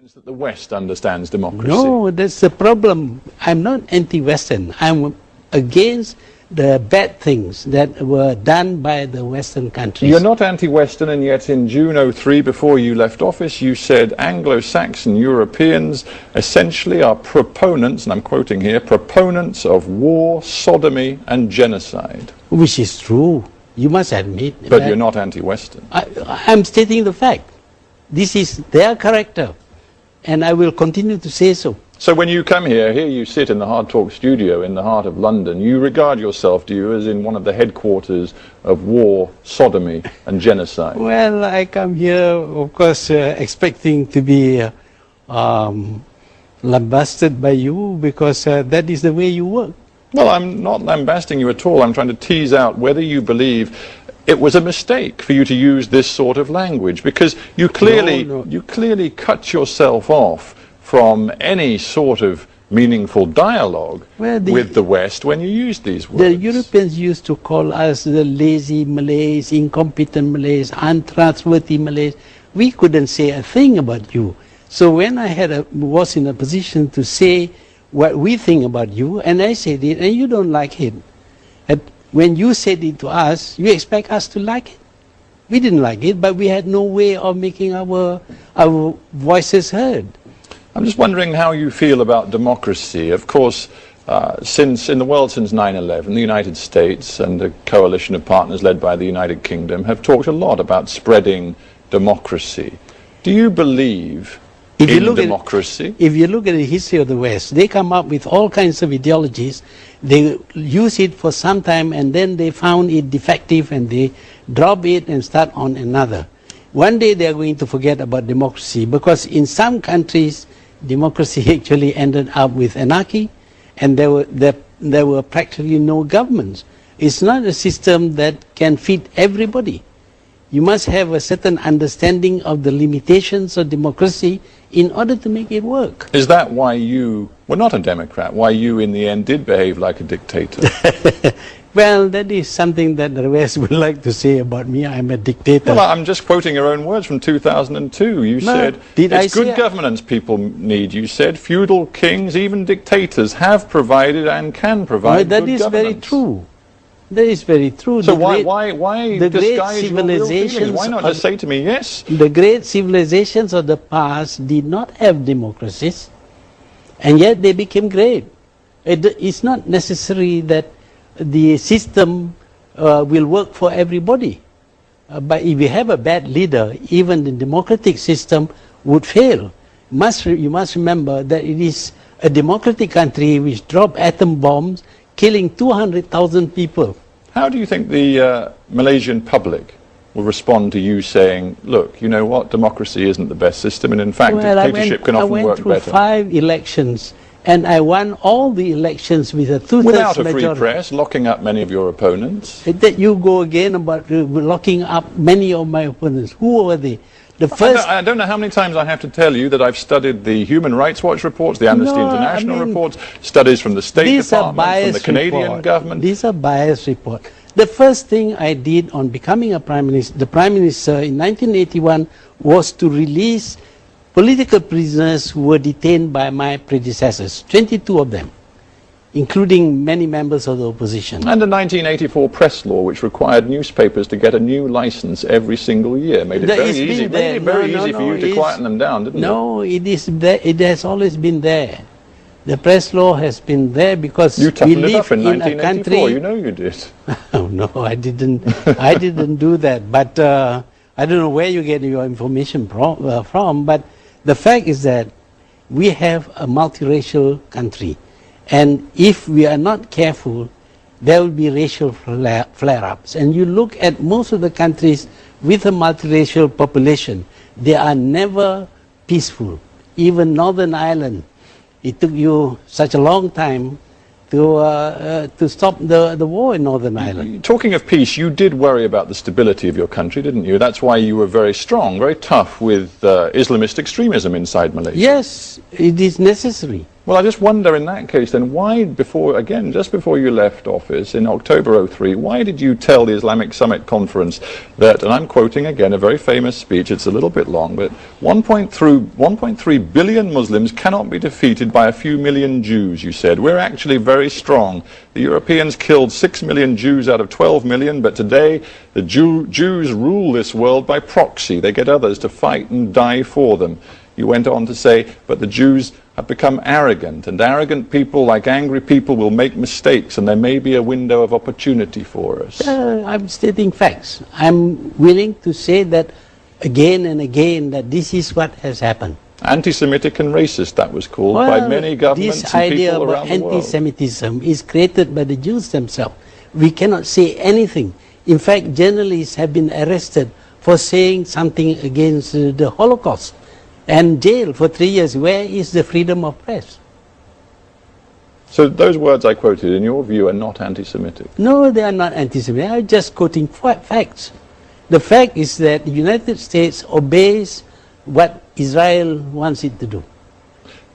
That the West understands democracy. No, that's the problem. I'm not anti-Western. I'm against the bad things that were done by the Western countries. You're not anti-Western, and yet in June '03, before you left office, you said Anglo-Saxon Europeans essentially are proponents, and I'm quoting here, proponents of war, sodomy and genocide. Which is true. You must admit. But you're not anti-Western. I'm stating the fact. This is their character. And I will continue to say so. So when you come here you sit in the Hard Talk studio in the heart of London, you regard yourself, do you, as in one of the headquarters of war, sodomy and genocide? Well, I come here, of course, expecting to be lambasted by you because that is the way you work. Well, I'm not lambasting you at all. I'm trying to tease out whether you believe it was a mistake for you to use this sort of language, because you clearly cut yourself off from any sort of meaningful dialogue with the West when you used these words. The Europeans used to call us the lazy Malays, incompetent Malays, untrustworthy Malays. We couldn't say a thing about you. So when I was in a position to say what we think about you, and I said it, and you don't like it. When you said it to us, you expect us to like it. We didn't like it, but we had no way of making our voices heard. I'm just wondering how you feel about democracy. Of course, in the world since 9/11, the United States and a coalition of partners led by the United Kingdom have talked a lot about spreading democracy. Do you believe in democracy? If you look at the history of the West, they come up with all kinds of ideologies. They use it for some time and then they found it defective and they drop it and start on another. One day they are going to forget about democracy, because in some countries democracy actually ended up with anarchy, and there were practically no governments. It's not a system that can fit everybody. You must have a certain understanding of the limitations of democracy in order to make it work. Is that why you were not a Democrat? Why you in the end did behave like a dictator? Well, that is something that the West would like to say about me. I'm a dictator. Well, I'm just quoting your own words from 2002. You said, it's good governance people need. You said, feudal kings, even dictators, have provided and can provide good governance. That is very true. That is very true. So why disguise your real feelings? Why not just say to me, yes? The great civilizations of the past did not have democracies, and yet they became great. It's not necessary that the system will work for everybody. But if you have a bad leader, even the democratic system would fail. You must remember that it is a democratic country which dropped atom bombs, killing 200,000 people. How do you think the Malaysian public will respond to you saying, look, you know what, democracy isn't the best system, and in fact dictatorship can often work better? I went through 5 elections, and I won all the elections with a 2/3 without a majority. free press, locking up many of your opponents. That you go again about locking up many of my opponents. Who were they? I don't know how many times I have to tell you that I've studied the Human Rights Watch reports, the Amnesty International reports, studies from the State Department, from the Canadian government. These are biased reports. The first thing I did on becoming the Prime Minister in 1981 was to release political prisoners who were detained by my predecessors, 22 of them, including many members of the opposition. And a 1984 press law which required newspapers to get a new license every single year, made it very easy for you to quieten them down, didn't it? No, it has always been there. The press law has been there because we live in a country. You know you did. Oh no, I didn't. I didn't do that. But I don't know where you get your information from. But the fact is that we have a multiracial country. And if we are not careful, there will be racial flare-ups. And you look at most of the countries with a multiracial population, they are never peaceful. Even Northern Ireland, it took you such a long time to stop the war in Northern Ireland. Talking of peace, you did worry about the stability of your country, didn't you? That's why you were very strong, very tough with Islamist extremism inside Malaysia. Yes, it is necessary. Well, I just wonder in that case then, why before, again, just before you left office in October '03, why did you tell the Islamic Summit Conference that, and I'm quoting again a very famous speech, it's a little bit long, but 1.3 billion Muslims cannot be defeated by a few million Jews, you said. We're actually very strong. The Europeans killed 6 million Jews out of 12 million, but today the Jews rule this world by proxy. They get others to fight and die for them. You went on to say, but the Jews have become arrogant, and arrogant people, like angry people, will make mistakes, and there may be a window of opportunity for us. I'm stating facts. I'm willing to say that again and again, that this is what has happened. Anti-Semitic and racist, that was called by many governments and people around the world. This idea about anti-Semitism is created by the Jews themselves. We cannot say anything. In fact, journalists have been arrested for saying something against the Holocaust and jailed for 3 years. Where is the freedom of press? So those words I quoted, in your view, are not anti-Semitic? No, they are not anti-Semitic. I'm just quoting facts. The fact is that the United States obeys what Israel wants it to do.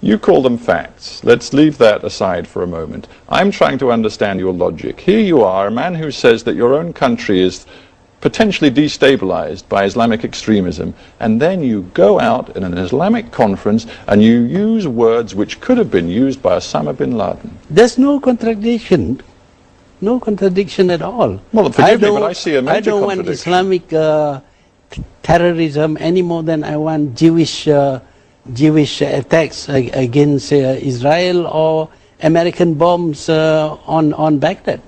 You call them facts. Let's leave that aside for a moment. I'm trying to understand your logic. Here you are, a man who says that your own country is potentially destabilized by Islamic extremism, and then you go out in an Islamic conference and you use words which could have been used by Osama bin Laden. There's no contradiction. No contradiction at all. Well, forgive me, but I see a major contradiction. I don't want Islamic terrorism any more than I want Jewish attacks against Israel or American bombs on Baghdad.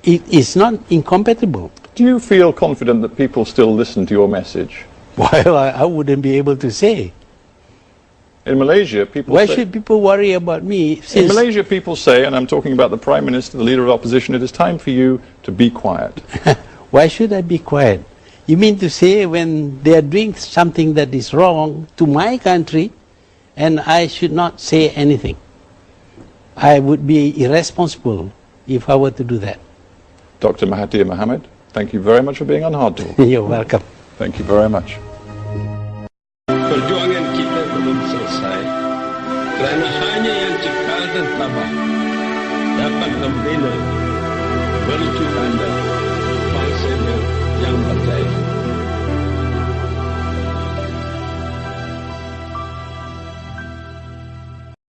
It is not incompatible. Do you feel confident that people still listen to your message? Well, I wouldn't be able to say. In Malaysia, people Why should people worry about me? In Malaysia, people say, and I'm talking about the Prime Minister, the Leader of Opposition, it is time for you to be quiet. Why should I be quiet? You mean to say when they are doing something that is wrong to my country, and I should not say anything? I would be irresponsible if I were to do that. Dr. Mahathir Mohamad, thank you very much for being on Hard Talk. You're welcome. Thank you very much. Perjuangan kita belum selesai, kerana hanya yang cekal dan tabah dapat membela mercu anda